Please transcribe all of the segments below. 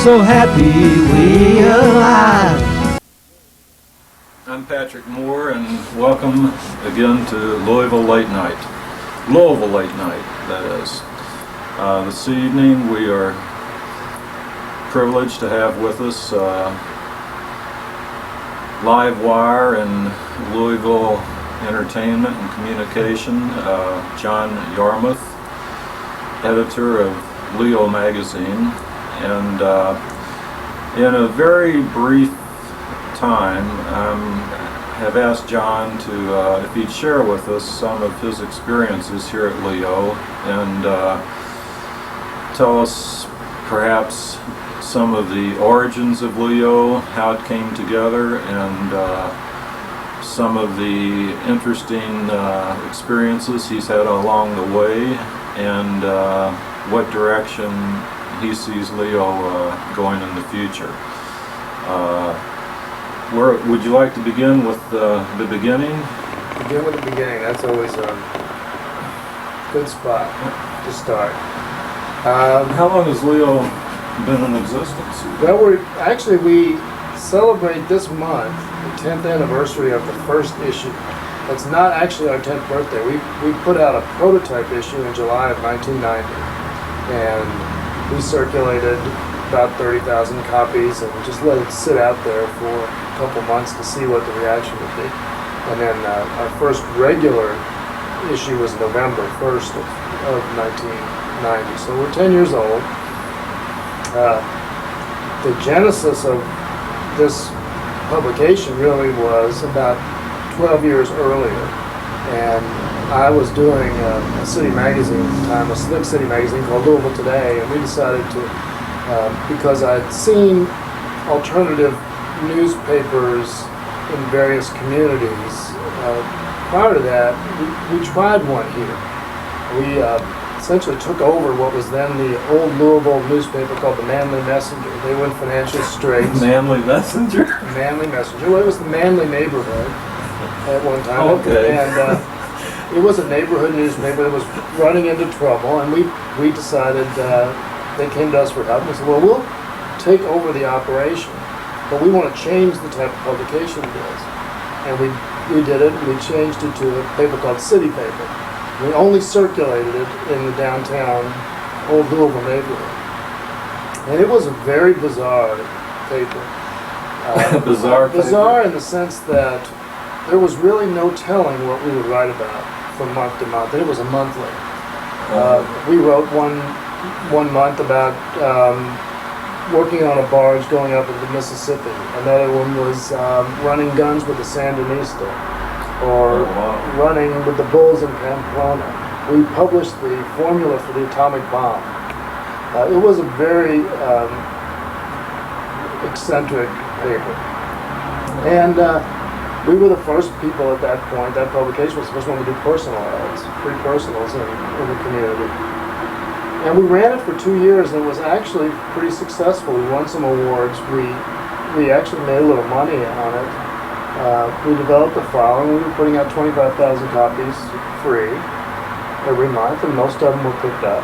so happy we alive. I'm Patrick Moore, and welcome again to Louisville Late Night. Louisville Late Night, that is. This evening we are privileged to have with us live wire and Louisville entertainment and communication, John Yarmuth, editor of Leo magazine, and in a very brief time have asked John to if he'd share with us some of his experiences here at Leo and tell us perhaps some of the origins of Leo, how it came together, and some of the interesting experiences he's had along the way, and what direction he sees Leo going in the future. Where would you like to begin with the beginning? Begin with the beginning. That's always a good spot to start. How long has Leo been in existence? Well, we celebrate this month the 10th anniversary of the first issue. It's not actually our 10th birthday. We put out a prototype issue in July of 1990, and we circulated about 30,000 copies and just let it sit out there for a couple months to see what the reaction would be. And then our first regular issue was November 1st of 1990. So we're 10 years old. The genesis of this publication really was about 12 years earlier. And I was doing a city magazine at the time, a slick city magazine called Louisville Today, and we decided to, because I'd seen alternative newspapers in various communities. Prior to that, we tried one here. We essentially took over what was then the old Louisville newspaper called the Manly Messenger. They were in financial straits. Manly Messenger? Manly Messenger. Well, it was the Manly neighborhood at one time. Okay. And it was a neighborhood newspaper that was running into trouble, and we decided, they came to us for help, and we said, well, we'll take over the operation, but we want to change the type of publication it is. And we did it. We changed it to a paper called City Paper. We only circulated it in the downtown old Louisville neighborhood. And it was a very bizarre paper. Bizarre paper? Bizarre in the sense that there was really no telling what we would write about from month to month. And it was a monthly. We wrote one month about working on a barge going up into the Mississippi. Another one was running guns with the Sandinista, or running with the bulls in Pamplona. We published the formula for the atomic bomb. It was a very eccentric paper. And we were the first people at that point. That publication was the first one to do personal ads, free personals in the community. And we ran it for 2 years, and it was actually pretty successful. We won some awards. We actually made a little money on it. We developed a following. We were putting out 25,000 copies free every month, and most of them were picked up.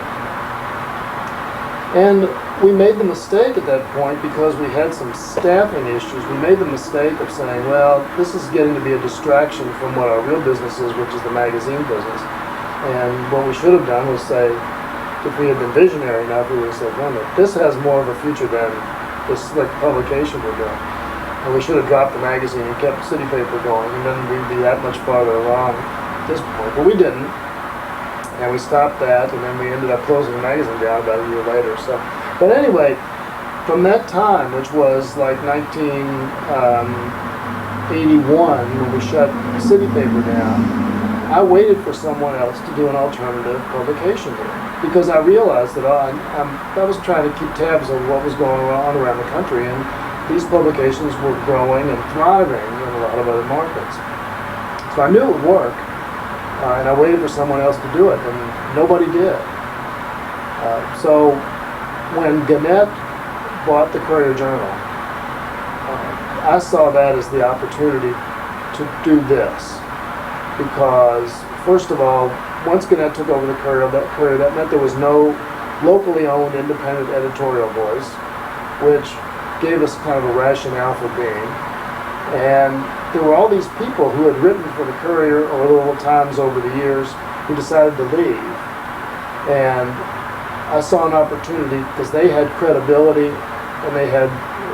And we made the mistake at that point, because we had some staffing issues, we made the mistake of saying, well, this is getting to be a distraction from what our real business is, which is the magazine business. And what we should have done was say, if we had been visionary enough, we would have said, well, this has more of a future than this slick publication we're doing. And we should have dropped the magazine and kept City Paper going, and then we'd be that much farther along at this point. But we didn't. And we stopped that, and then we ended up closing the magazine down about a year later. So, but anyway, from that time, which was like 1981, when we shut City Paper down, I waited for someone else to do an alternative publication here, because I realized that I was trying to keep tabs on what was going on around the country, and these publications were growing and thriving in a lot of other markets. So I knew it would work. And I waited for someone else to do it, and nobody did. So when Gannett bought the Courier-Journal, I saw that as the opportunity to do this. Because, first of all, once Gannett took over the Courier, that meant there was no locally owned independent editorial voice. which gave us kind of a rationale for being. And there were all these people who had written for the Courier or Louisville Times over the years who decided to leave. And I saw an opportunity because they had credibility and they had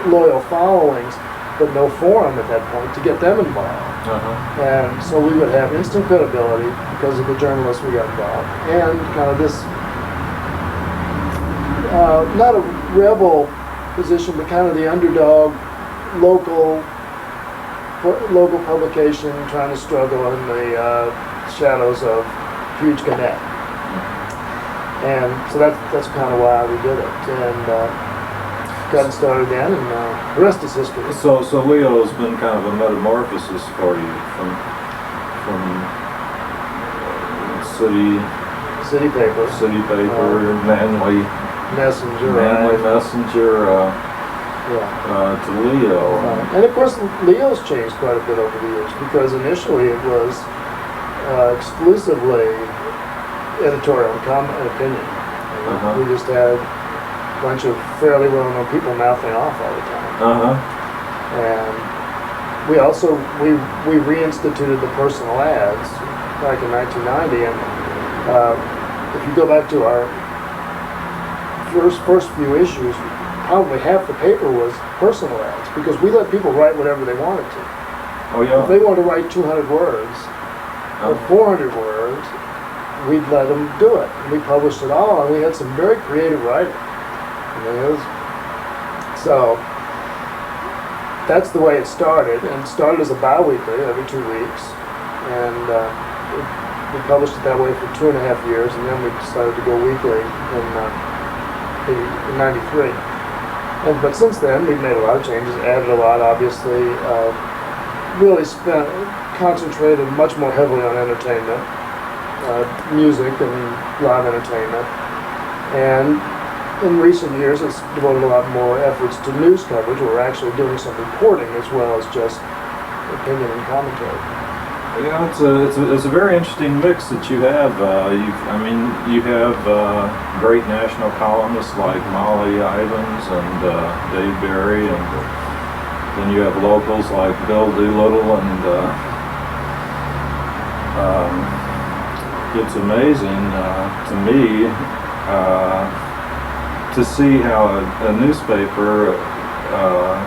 loyal followings, but no forum at that point to get them involved. And so we would have instant credibility because of the journalists we got involved, and kind of this, not a rebel position, but kind of the underdog, local publication trying to struggle in the shadows of huge Gannett. And so that's kind of why we did it, and got started then, and the rest is history. So Leo has been kind of a metamorphosis for you from city paper, manly messenger, to Leo. And of course, Leo's changed quite a bit over the years, because initially it was exclusively editorial and opinion. We just had a bunch of fairly well-known people mouthing off all the time. And we also we reinstituted the personal ads back in 1990, and if you go back to our first few issues, probably half the paper was personal ads, because we let people write whatever they wanted to. Oh yeah. If they wanted to write 200 words or 400 words, we'd let them do it. And we published it all, and we had some very creative writing. So that's the way it started, and it started as a bi-weekly every 2 weeks, and we published it that way for 2.5 years, and then we decided to go weekly in '93. But since then, we've made a lot of changes, added a lot, obviously, really concentrated much more heavily on entertainment, music and live entertainment. And in recent years, it's devoted a lot more efforts to news coverage. We're actually doing some reporting as well as just opinion and commentary. Yeah, it's a very interesting mix that you have. You have great national columnists like Molly Ivins and Dave Barry, and then you have locals like Bill Doolittle, and it's amazing to me to see how a newspaper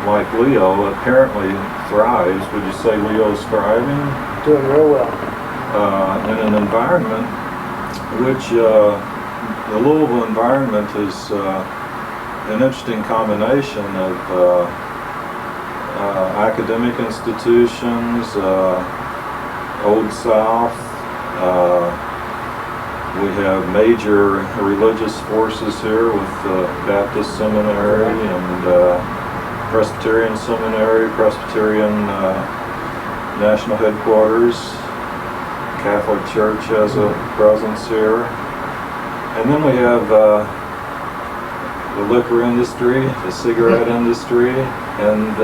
like Leo apparently thrives. Would you say Leo's thriving? Doing real well. In an environment which the Louisville environment is an interesting combination of academic institutions, Old South. We have major religious forces here with Baptist Seminary and Presbyterian Seminary, Presbyterian National Headquarters. Catholic Church has a presence here. And then we have the liquor industry, the cigarette industry, and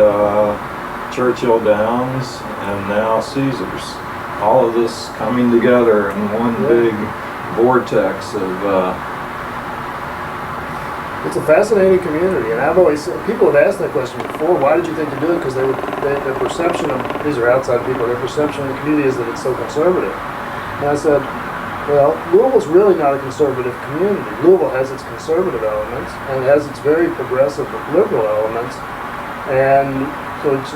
Churchill Downs, and now Caesars. All of this coming together in one big vortex of... It's a fascinating community, and I've always said, people have asked that question before, why did you think to do it? Because their perception of, these are outside people, their perception of the community is that it's so conservative. And I said, well, Louisville's really not a conservative community. Louisville has its conservative elements, and it has its very progressive liberal elements, and so it's,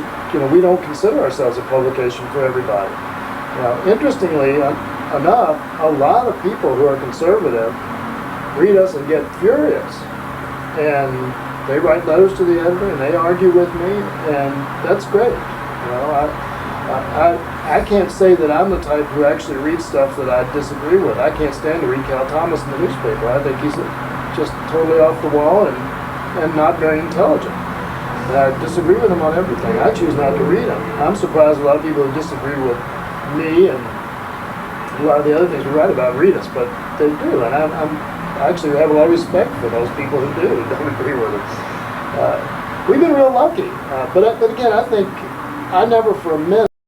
we don't consider ourselves a publication for everybody. Now, interestingly enough, a lot of people who are conservative read us and get furious. And they write letters to the editor, and they argue with me, and that's great. I can't say that I'm the type who actually reads stuff that I disagree with. I can't stand to read Cal Thomas in the newspaper. I think he's just totally off the wall and not very intelligent. And I disagree with him on everything. I choose not to read him. I'm surprised a lot of people who disagree with me and a lot of the other things we write about read us, but they do, and I actually have a lot of respect for those people who don't agree with us. We've been real lucky, but again, I think I never for a minute